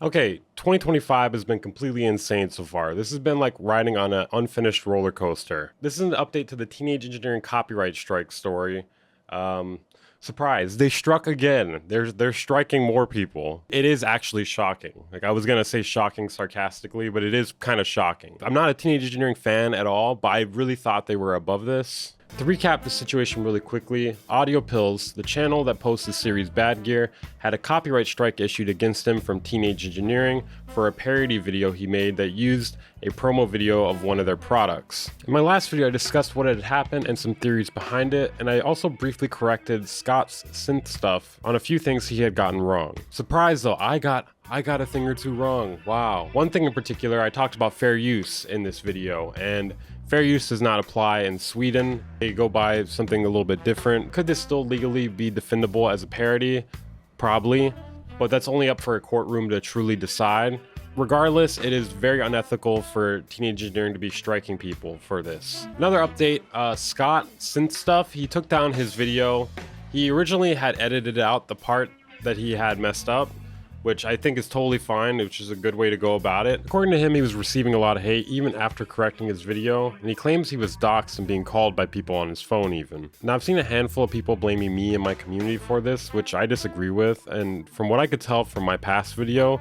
Okay, 2025 has been completely insane so far. This has been like riding on an unfinished roller coaster. This is an update to the teenage engineering copyright strike story. Um, Surprise, they struck again. They're striking more people. It is actually shocking. Like I was gonna say shocking sarcastically, but it is kind of shocking. I'm not a teenage engineering fan at all, but I really thought they were above this. To recap the situation really quickly, Audio Pills, the channel that posts the series Bad Gear, had a copyright strike issued against him from Teenage Engineering for a parody video he made that used a promo video of one of their products. In my last video, I discussed what had happened and some theories behind it, and I also briefly corrected Scott's synth stuff on a few things he had gotten wrong. Surprise though, I got a thing or two wrong. Wow. One thing in particular, I talked about fair use in this video, and fair use does not apply in Sweden. They go by something a little bit different. Could this still legally be defendable as a parody? Probably, but that's only up for a courtroom to truly decide. Regardless, it is very unethical for Teenage Engineering to be striking people for this. Another update, Scott Synth Stuff, he took down his video. He originally had edited out the part that he had messed up, which I think is totally fine, which is a good way to go about it. According to him, he was receiving a lot of hate even after correcting his video, and he claims he was doxxed and being called by people on his phone even. Now, I've seen a handful of people blaming me and my community for this, which I disagree with, and from what I could tell from my past video,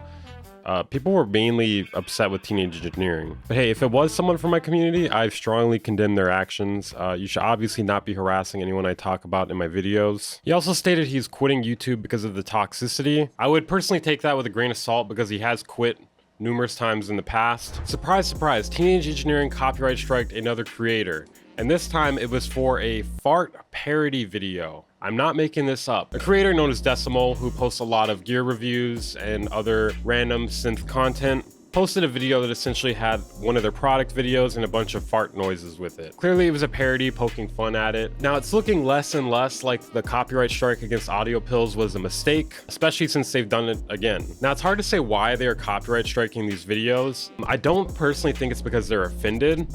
people were mainly upset with Teenage Engineering. But hey, if it was someone from my community, I strongly condemn their actions. You should obviously not be harassing anyone I talk about in my videos. He also stated he's quitting YouTube because of the toxicity. I would personally take that with a grain of salt because he has quit numerous times in the past. Surprise, surprise, Teenage Engineering copyright striked another creator. And this time it was for a fart parody video. I'm not making this up. A creator known as Decimal, who posts a lot of gear reviews and other random synth content, posted a video that essentially had one of their product videos and a bunch of fart noises with it. Clearly it was a parody poking fun at it. Now it's looking less and less like the copyright strike against Audio Pills was a mistake, especially since they've done it again. Now it's hard to say why they are copyright striking these videos. I don't personally think it's because they're offended.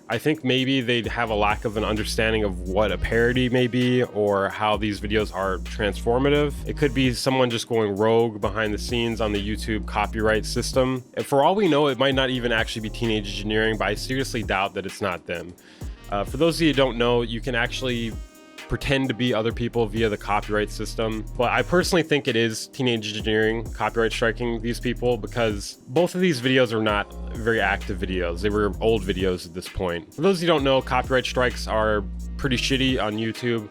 I think maybe they'd have a lack of an understanding of what a parody may be or how these videos are transformative. It could be someone just going rogue behind the scenes on the YouTube copyright system. And for all we know, it might not even actually be Teenage Engineering, but I seriously doubt that it's not them. For those of you who don't know, you can actually pretend to be other people via the copyright system, but I personally think it is Teenage Engineering copyright striking these people because both of these videos are not very active videos. They were old videos at this point. For those who don't know, copyright strikes are pretty shitty on YouTube.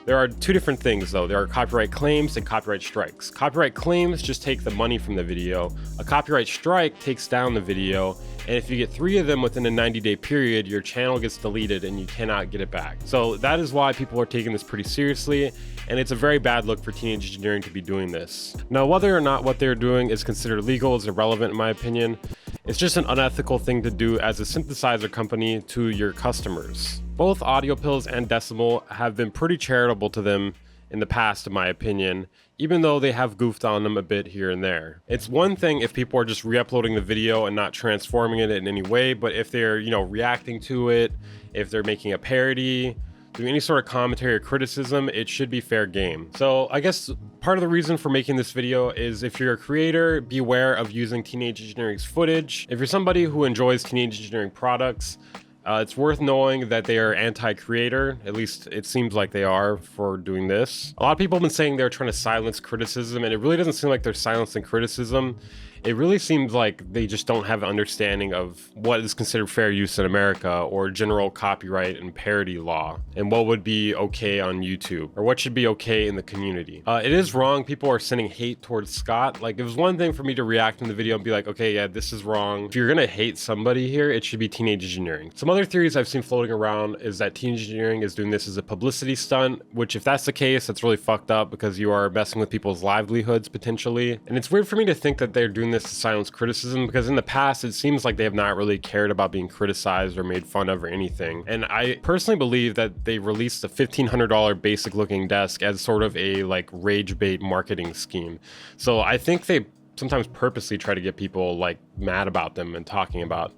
There are two different things though. There are copyright claims and copyright strikes. Copyright claims just take the money from the video. A copyright strike takes down the video, and if you get 3 of them within a 90-day period, your channel gets deleted and you cannot get it back. So that is why people are taking this pretty seriously, and it's a very bad look for Teenage Engineering to be doing this. Now, whether or not what they're doing is considered legal is irrelevant in my opinion. It's just an unethical thing to do as a synthesizer company to your customers. Both Audio Pills and Decimal have been pretty charitable to them in the past, in my opinion, even though they have goofed on them a bit here and there. It's one thing if people are just re-uploading the video and not transforming it in any way, but if they're, reacting to it, if they're making a parody, doing any sort of commentary or criticism, it should be fair game. So I guess part of the reason for making this video is if you're a creator, beware of using Teenage Engineering's footage. If you're somebody who enjoys Teenage Engineering products, it's worth knowing that they are anti-creator. At least it seems like they are for doing this. A lot of people have been saying they're trying to silence criticism, and it really doesn't seem like they're silencing criticism. It really seems like they just don't have an understanding of what is considered fair use in America or general copyright and parody law and what would be okay on YouTube or what should be okay in the community. It is wrong. People are sending hate towards Scott. Like, it was one thing for me to react in the video and be like, okay, yeah, this is wrong. If you're gonna hate somebody here, it should be Teenage Engineering. Some other theories I've seen floating around is that Teenage Engineering is doing this as a publicity stunt, which if that's the case, that's really fucked up because you are messing with people's livelihoods potentially. And it's weird for me to think that they're doing this to silence criticism because in the past, it seems like they have not really cared about being criticized or made fun of or anything. And I personally believe that they released a $1,500 basic looking desk as sort of a rage bait marketing scheme. So I think they sometimes purposely try to get people mad about them and talking about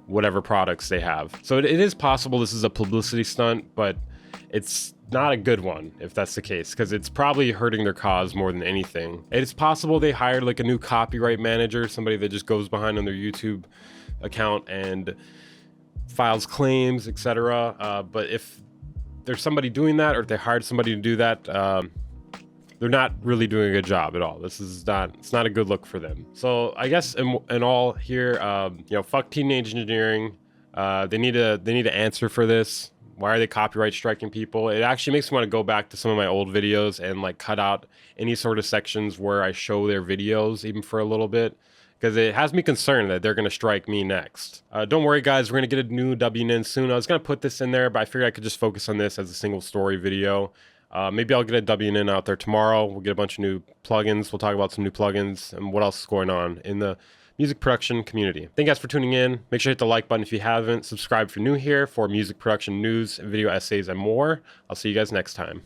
whatever products they have. So it is possible this is a publicity stunt, but it's not a good one if that's the case, because it's probably hurting their cause more than anything. It's possible they hired like a new copyright manager, somebody that just goes behind on their YouTube account and files claims, etc. But if there's somebody doing that, or if they hired somebody to do that, they're not really doing a good job at all. It's not a good look for them. So I guess in all here, fuck teenage engineering. They need to answer for this. Why are they copyright striking people? It actually makes me want to go back to some of my old videos and like cut out any sort of sections where I show their videos, even for a little bit, because it has me concerned that they're going to strike me next. Don't worry, guys. We're going to get a new WN soon. I was going to put this in there, but I figured I could just focus on this as a single story video. Maybe I'll get a WN out there tomorrow. We'll get a bunch of new plugins. We'll talk about some new plugins and what else is going on in the music production community. Thank you guys for tuning in. Make sure to hit the like button if you haven't. Subscribe if you're new here for music production news, video essays, and more. I'll see you guys next time.